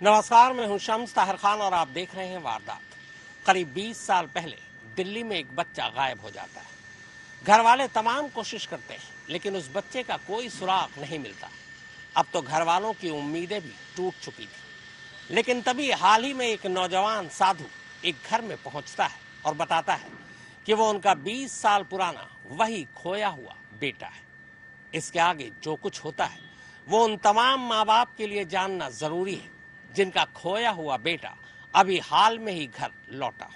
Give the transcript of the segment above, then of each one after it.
नमस्कार, मैं हूं शम्स ताहिर खान और आप देख रहे हैं वारदात। करीब 20 साल पहले दिल्ली में एक बच्चा गायब हो जाता है। घर वाले तमाम कोशिश करते हैं, लेकिन उस बच्चे का कोई सुराग नहीं मिलता। अब तो घर वालों की उम्मीदें भी टूट चुकी थी। लेकिन तभी हाल ही में एक नौजवान साधु एक घर में पहुंचता है और बताता है कि वो उनका 20 साल पुराना वही खोया हुआ बेटा है। इसके आगे जो कुछ होता है वो उन तमाम माँ बाप के लिए जानना जरूरी है जिनका खोया हुआ बेटा अभी हाल में ही घर लौटा।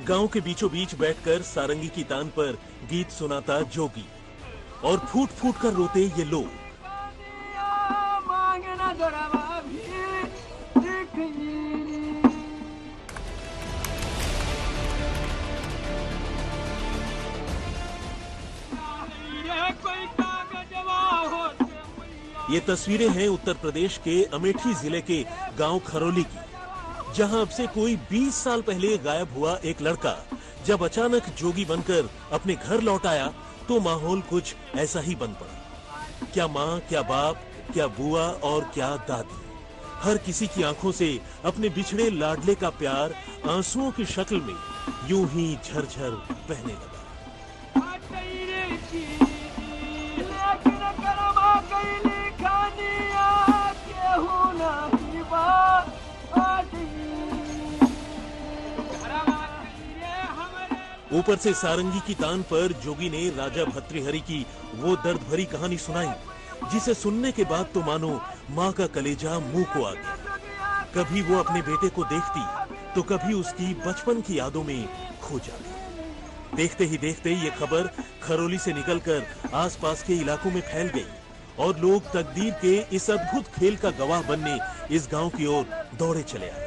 गांव के बीचों बीच बैठकर सारंगी की तान पर गीत सुनाता जोगी और फूट फूट कर रोते ये लोग। ये तस्वीरें हैं उत्तर प्रदेश के अमेठी जिले के गांव खरोली की, जहां अब से कोई 20 साल पहले गायब हुआ एक लड़का जब अचानक जोगी बनकर अपने घर लौट आया तो माहौल कुछ ऐसा ही बन पड़ा। क्या माँ, क्या बाप, क्या बुआ और क्या दादी, हर किसी की आंखों से अपने बिछड़े लाडले का प्यार आंसुओं की शक्ल में यूं ही झरझर बहने लगा। ऊपर से सारंगी की तान पर जोगी ने राजा भर्तृहरि की वो दर्द भरी कहानी सुनाई, जिसे सुनने के बाद तो मानो माँ का कलेजा मुंह को आ गया। कभी वो अपने बेटे को देखती तो कभी उसकी बचपन की यादों में खो जाती। देखते ही देखते ये खबर खरोली से निकलकर आसपास के इलाकों में फैल गई और लोग तकदीर के इस अद्भुत खेल का गवाह बनने इस गांव की ओर दौड़े चले आए।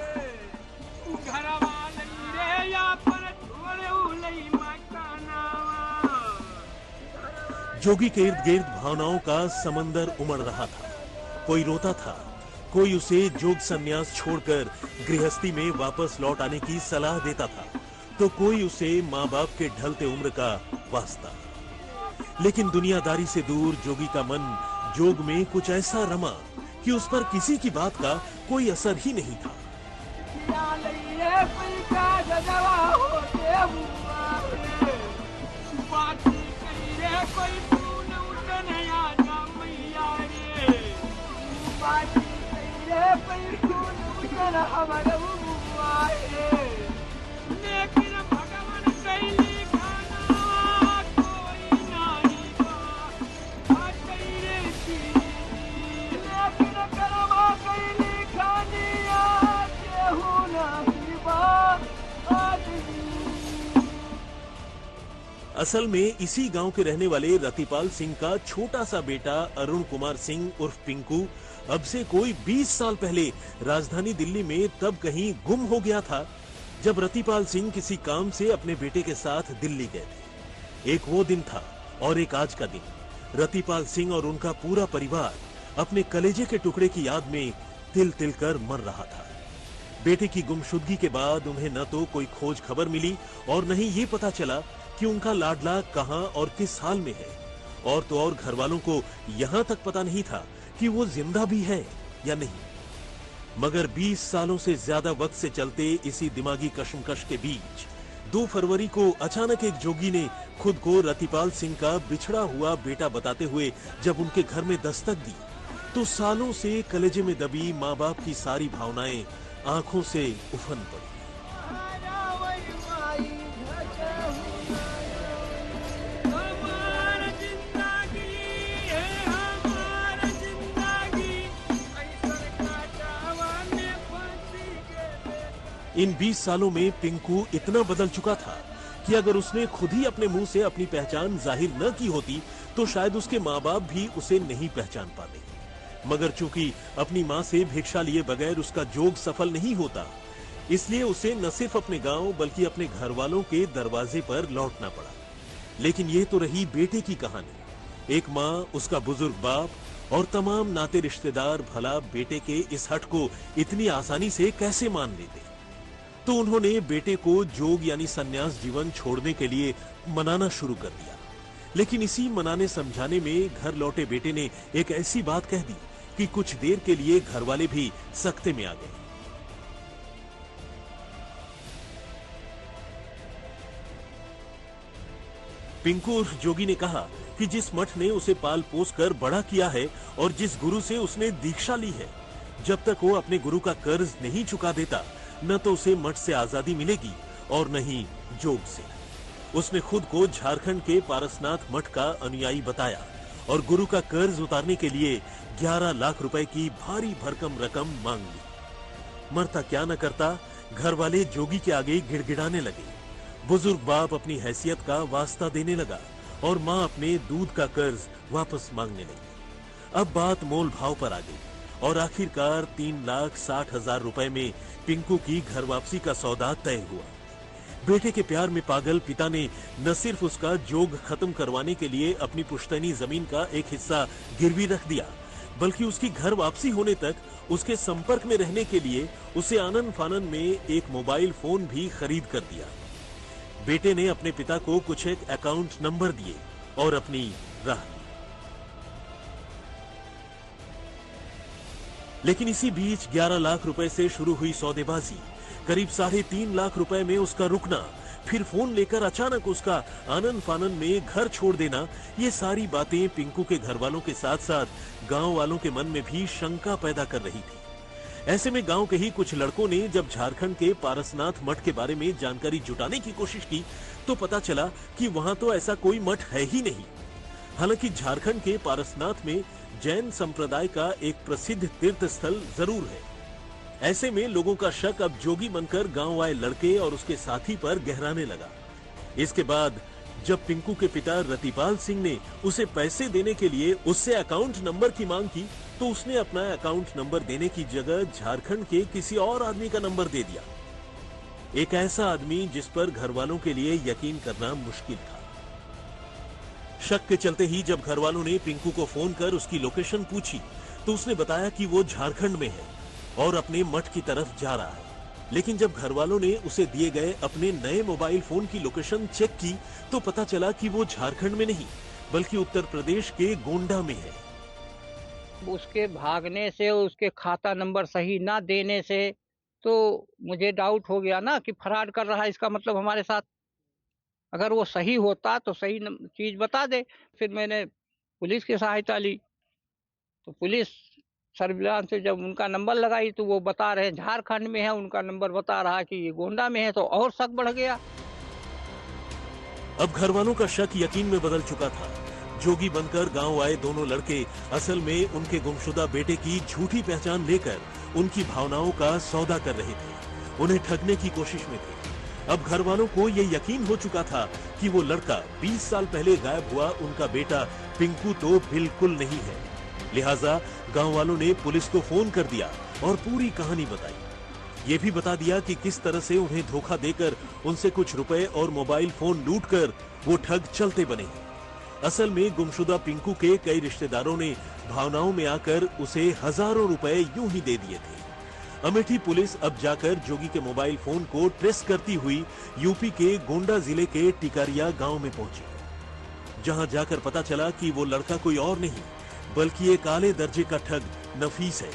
जोगी के इर्द गिर्द भावनाओं का समंदर उमड़ रहा था। कोई रोता था, कोई उसे जोग संन्यास छोड़कर गृहस्थी में वापस लौट आने की सलाह देता था, तो कोई उसे माँ बाप के ढलते उम्र का वास्ता। लेकिन दुनियादारी से दूर जोगी का मन जोग में कुछ ऐसा रमा कि उस पर किसी की बात का कोई असर ही नहीं था। असल में इसी गांव के रहने वाले रतिपाल सिंह का छोटा सा बेटा अरुण कुमार सिंह उर्फ पिंकू अब से कोई 20 साल पहले राजधानी दिल्ली में तब कहीं गुम हो गया था जब रतिपाल सिंह किसी काम से अपने बेटे के साथ दिल्ली गए थे। एक वो दिन था और एक आज का दिन। रतिपाल सिंह और उनका पूरा परिवार अपने कलेजे के टुकड़े की याद में तिल तिल कर मर रहा था। बेटे की गुमशुदगी के बाद उन्हें न तो कोई खोज खबर मिली और न ही ये पता चला कि उनका लाडला कहां और किस हाल में है, और तो और घर वालों को यहां तक पता नहीं था कि वो जिंदा भी है या नहीं। मगर 20 सालों से ज्यादा वक्त से चलते इसी दिमागी कशमकश के बीच 2 फरवरी को अचानक एक जोगी ने खुद को रतिपाल सिंह का बिछड़ा हुआ बेटा बताते हुए जब उनके घर में दस्तक दी तो सालों से कलेजे में दबी माँ बाप की सारी भावनाएं आंखों से उफन पड़ी। इन 20 सालों में पिंकू इतना बदल चुका था कि अगर उसने खुद ही अपने मुंह से अपनी पहचान जाहिर न की होती तो शायद उसके माँ बाप भी उसे नहीं पहचान पाते। मगर चूंकि अपनी माँ से भिक्षा लिए बगैर उसका जोग सफल नहीं होता, इसलिए उसे न सिर्फ अपने गांव बल्कि अपने घर वालों के दरवाजे पर लौटना पड़ा। लेकिन ये तो रही बेटे की कहानी। एक माँ, उसका बुजुर्ग बाप और तमाम नाते रिश्तेदार भला बेटे के इस हट को इतनी आसानी से कैसे मान लेते। तो उन्होंने बेटे को जोग यानी संन्यास जीवन छोड़ने के लिए मनाना शुरू कर दिया। लेकिन इसी मनाने समझाने में घर लौटे बेटे ने एक ऐसी बात कह दी कि कुछ देर के लिए घर वाले भी सख्ते में आ गए। पिंकू उर्फ जोगी ने कहा कि जिस मठ ने उसे पाल पोस कर बड़ा किया है और जिस गुरु से उसने दीक्षा ली है, जब तक वो अपने गुरु का कर्ज नहीं चुका देता, न तो उसे मठ से आजादी मिलेगी और न ही जोग से। उसने खुद को झारखंड के पारसनाथ मठ का अनुयायी बताया और गुरु का कर्ज उतारने के लिए 11 लाख रुपए की भारी भरकम रकम मांग ली। मरता क्या न करता, घर वाले जोगी के आगे गिड़गिड़ाने लगे। बुजुर्ग बाप अपनी हैसियत का वास्ता देने लगा और माँ अपने दूध का कर्ज वापस मांगने लगी। अब बात मोल भाव पर आ गई और आखिरकार 3,60,000 रुपए में पिंकू की घर वापसी का सौदा तय हुआ। बेटे के प्यार में पागल पिता ने न सिर्फ उसका जोग खत्म करवाने के लिए अपनी पुश्तैनी जमीन का एक हिस्सा गिरवी रख दिया, बल्कि उसकी घर वापसी होने तक उसके संपर्क में रहने के लिए उसे आनन फानन में एक मोबाइल फोन भी खरीद कर दिया। बेटे ने अपने पिता को कुछ एक अकाउंट नंबर दिए और अपनी राह ली। लेकिन इसी बीच 11 लाख रुपए से शुरू हुई सौदेबाजी, करीब 3.5 लाख रुपए में उसका रुकना, फिर फोन लेकर अचानक उसका आनन फानन में घर छोड़ देना, ये सारी बातें पिंकू के घर वालों के साथ साथ गांव वालों के मन में भी शंका पैदा कर रही थी। ऐसे में गांव के ही कुछ लड़कों ने जब झारखंड के पारसनाथ मठ के बारे में जानकारी जुटाने की कोशिश की तो पता चला कि वहां तो ऐसा कोई मठ है ही नहीं। हालांकि झारखंड के पारसनाथ में जैन संप्रदाय का एक प्रसिद्ध तीर्थ स्थल जरूर है। ऐसे में लोगों का शक अब जोगी बनकर गांव आए लड़के और उसके साथी पर गहराने लगा। इसके बाद जब पिंकू के पिता रतिपाल सिंह ने उसे पैसे देने के लिए उससे अकाउंट नंबर की मांग की तो उसने अपना अकाउंट नंबर देने की जगह झारखंड के किसी और आदमी का नंबर दे दिया। एक ऐसा आदमी जिस पर घर वालों के लिए यकीन करना मुश्किल था। शक के चलते ही जब घर वालों ने पिंकू को फोन कर उसकी लोकेशन पूछी तो उसने बताया कि वो झारखंड में है और अपने मठ की तरफ जा रहा है। लेकिन जब घर वालों ने उसे दिए गए अपने नए मोबाइल फोन की लोकेशन चेक की तो पता चला कि वो झारखंड में नहीं बल्कि उत्तर प्रदेश के गोंडा में है। उसके भागने से, उसके खाता नंबर सही ना देने से तो मुझे डाउट हो गया ना कि फ्रॉड कर रहा है इसका मतलब हमारे साथ। अगर वो सही होता तो सही चीज बता दे। फिर मैंने पुलिस की सहायता ली तो पुलिस सर्विलांस से जब उनका नंबर लगाई तो वो बता रहे झारखंड में है, उनका नंबर बता रहा कि ये गोंडा में है, तो और शक बढ़ गया। अब घर वालों का शक यकीन में बदल चुका था। जोगी बनकर गांव आए दोनों लड़के असल में उनके गुमशुदा बेटे की झूठी पहचान लेकर उनकी भावनाओं का सौदा कर रहे थे, उन्हें ठगने की कोशिश में थे। अब घर वालों को ये यकीन हो चुका था कि वो लड़का 20 साल पहले गायब हुआ उनका बेटा पिंकू तो बिल्कुल नहीं है। लिहाजा गांव वालों ने पुलिस को फोन कर दिया और पूरी कहानी बताई। ये भी बता दिया कि किस तरह से उन्हें धोखा देकर उनसे कुछ रुपए और मोबाइल फोन लूटकर वो ठग चलते बने। असल में गुमशुदा पिंकू के कई रिश्तेदारों ने भावनाओं में आकर उसे हजारों रुपए यूं ही दे दिए थे। अमेठी पुलिस अब जाकर जोगी के मोबाइल फोन को ट्रेस करती हुई यूपी के गोंडा जिले के टिकारिया गांव में पहुंची, जहां जाकर पता चला कि वो लड़का कोई और नहीं बल्कि एक आले दर्जे का ठग नफीस है,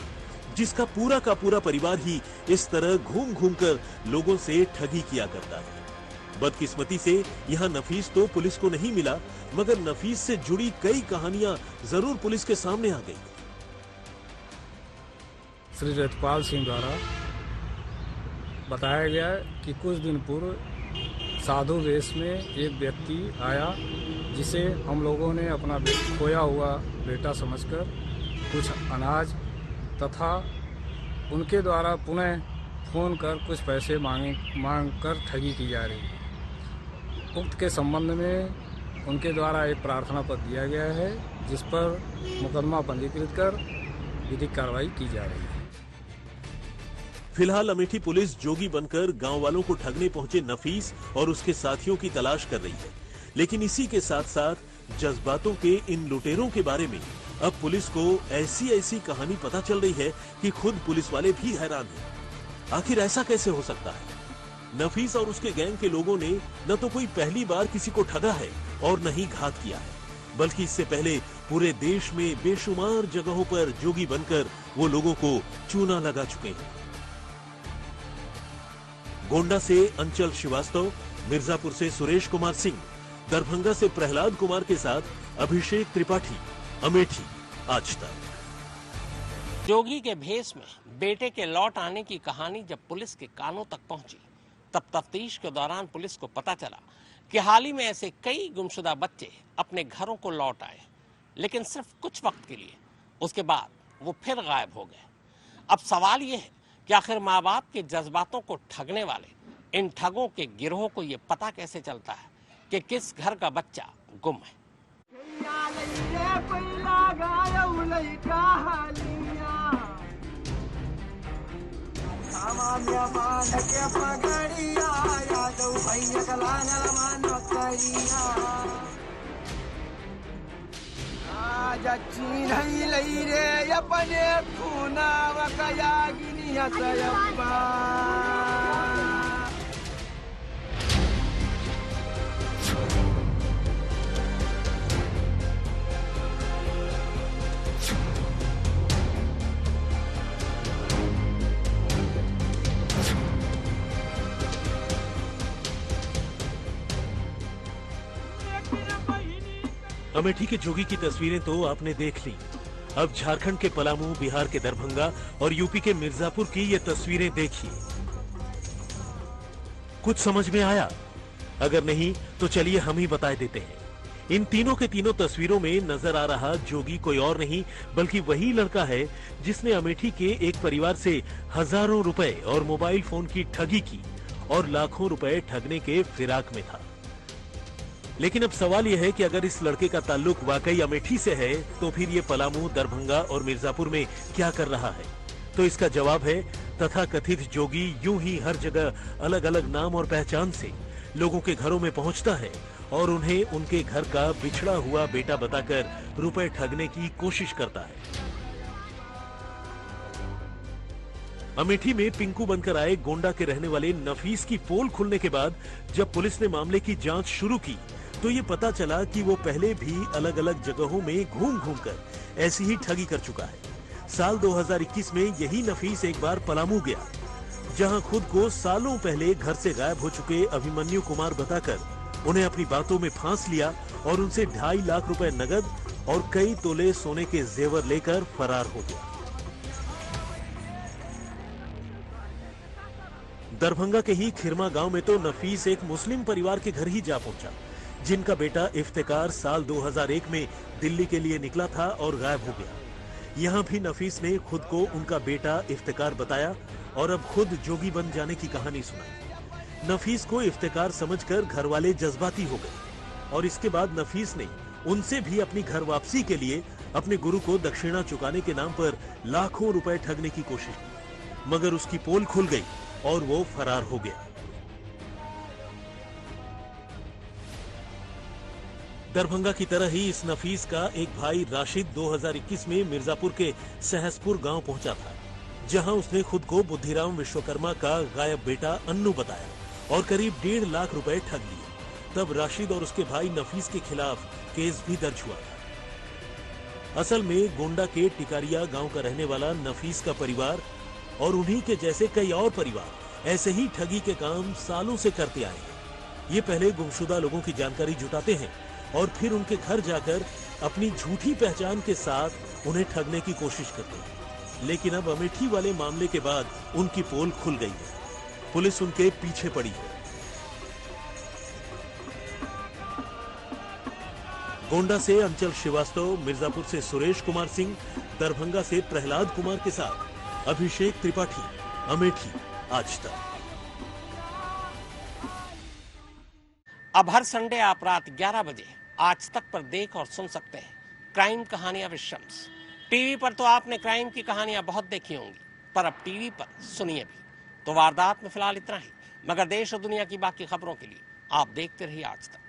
जिसका पूरा का पूरा परिवार ही इस तरह घूम घूम कर लोगों से ठगी किया करता है। बदकिस्मती से यहाँ नफीस तो पुलिस को नहीं मिला, मगर नफीस से जुड़ी कई कहानियां जरूर पुलिस के सामने आ गई। श्री रतिपाल सिंह द्वारा बताया गया कि कुछ दिन पूर्व साधु वेश में एक व्यक्ति आया, जिसे हम लोगों ने अपना खोया हुआ बेटा समझकर कुछ अनाज तथा उनके द्वारा पुनः फ़ोन कर कुछ पैसे मांग कर ठगी की जा रही है। उक्त के संबंध में उनके द्वारा एक प्रार्थना पत्र दिया गया है, जिस पर मुकदमा पंजीकृत कर विधिक कार्रवाई की जा रही है। फिलहाल अमेठी पुलिस जोगी बनकर गांव वालों को ठगने पहुंचे नफीस और उसके साथियों की तलाश कर रही है, लेकिन इसी के साथ साथ जज्बातों के इन लुटेरों के बारे में अब पुलिस को ऐसी कहानी पता चल रही है कि खुद पुलिस वाले भी हैरान हैं। आखिर ऐसा कैसे हो सकता है? नफीस और उसके गैंग के लोगों ने न तो कोई पहली बार किसी को ठगा है और न ही घात किया है, बल्कि इससे पहले पूरे देश में बेशुमार जगहों पर जोगी बनकर वो लोगों को चूना लगा चुके हैं। गोंडा से अंचल श्रीवास्तव, मिर्जापुर से सुरेश कुमार सिंह, दरभंगा से प्रहलाद कुमार के साथ अभिषेक त्रिपाठी, अमेठी, आज तक। जोगी के भेष में बेटे के लौट आने की कहानी जब पुलिस के कानों तक पहुंची, तब तफ्तीश के दौरान पुलिस को पता चला कि हाल ही में ऐसे कई गुमशुदा बच्चे अपने घरों को लौट आए, लेकिन सिर्फ कुछ वक्त के लिए। उसके बाद वो फिर गायब हो गए। अब सवाल ये है कि आखिर माँ बाप के जज्बातों को ठगने वाले इन ठगों के गिरोह को ये पता कैसे चलता है कि किस घर का बच्चा गुम है। अमेठी के जोगी की तस्वीरें तो आपने देख ली। अब झारखंड के पलामू, बिहार के दरभंगा और यूपी के मिर्जापुर की ये तस्वीरें देखिए। कुछ समझ में आया? अगर नहीं तो चलिए हम ही बता देते हैं। इन तीनों के तीनों तस्वीरों में नजर आ रहा जोगी कोई और नहीं बल्कि वही लड़का है जिसने अमेठी के एक परिवार से हजारों रुपए और मोबाइल फोन की ठगी की और लाखों रुपए ठगने के फिराक में था। लेकिन अब सवाल यह है कि अगर इस लड़के का ताल्लुक वाकई अमेठी से है तो फिर ये पलामू, दरभंगा और मिर्जापुर में क्या कर रहा है? तो इसका जवाब है तथाकथित जोगी यूं ही हर जगह अलग अलग नाम और पहचान से लोगों के घरों में पहुंचता है और उन्हें उनके घर का बिछड़ा हुआ बेटा बताकर रुपए ठगने की कोशिश करता है। अमेठी में पिंकू बनकर आए गोंडा के रहने वाले नफीस की पोल खुलने के बाद जब पुलिस ने मामले की जांच शुरू की तो ये पता चला कि वो पहले भी अलग अलग जगहों में घूम कर ऐसी ही ठगी कर चुका है। साल 2021 में यही नफीस एक बार पलामू गया, जहां खुद को सालों पहले घर से गायब हो चुके अभिमन्यु कुमार बताकर उन्हें अपनी बातों में फांस लिया और उनसे 2.5 लाख रुपए नगद और कई तोले सोने के जेवर लेकर फरार हो गया। दरभंगा के ही खिरमा गांव में तो नफीस एक मुस्लिम परिवार के घर ही जा पहुंचा, जिनका बेटा इफ्तिकार साल 2001 में दिल्ली के लिए निकला था और गायब हो गया। यहाँ भी नफीस ने खुद को उनका बेटा इफ्तिकार बताया और अब खुद जोगी बन जाने की कहानी सुनाई। नफीस को इफ्तिकार समझकर घर वाले जज्बाती हो गए और इसके बाद नफीस ने उनसे भी अपनी घर वापसी के लिए अपने गुरु को दक्षिणा चुकाने के नाम पर लाखों रुपए ठगने की कोशिश की, मगर उसकी पोल खुल गई और वो फरार हो गया। दरभंगा की तरह ही इस नफीस का एक भाई राशिद 2021 में मिर्जापुर के सहसपुर गांव पहुंचा था, जहां उसने खुद को बुद्धिराम विश्वकर्मा का गायब बेटा अन्नू बताया और करीब 1.5 लाख रुपए ठग लिए। तब राशिद और उसके भाई नफीस के खिलाफ केस भी दर्ज हुआ। असल में गोंडा के टिकारिया गांव का रहने वाला नफीस का परिवार और उन्हीं के जैसे कई और परिवार ऐसे ही ठगी के काम सालों से करते आए हैं। ये पहले गुमशुदा लोगों की जानकारी जुटाते हैं और फिर उनके घर जाकर अपनी झूठी पहचान के साथ उन्हें ठगने की कोशिश करते हैं। लेकिन अब अमेठी वाले मामले के बाद उनकी पोल खुल गई है, पुलिस उनके पीछे पड़ी है। गोंडा से अंचल श्रीवास्तव, मिर्जापुर से सुरेश कुमार सिंह, दरभंगा से प्रहलाद कुमार के साथ अभिषेक त्रिपाठी, अमेठी, आज तक। अब हर संडे आप रात 11 बजे आज तक पर देख और सुन सकते हैं क्राइम कहानियां विद शम्स। टीवी पर तो आपने क्राइम की कहानियां बहुत देखी होंगी, पर अब टीवी पर सुनिए भी। तो वारदात में फिलहाल इतना ही, मगर देश और दुनिया की बाकी खबरों के लिए आप देखते रहिए आज तक।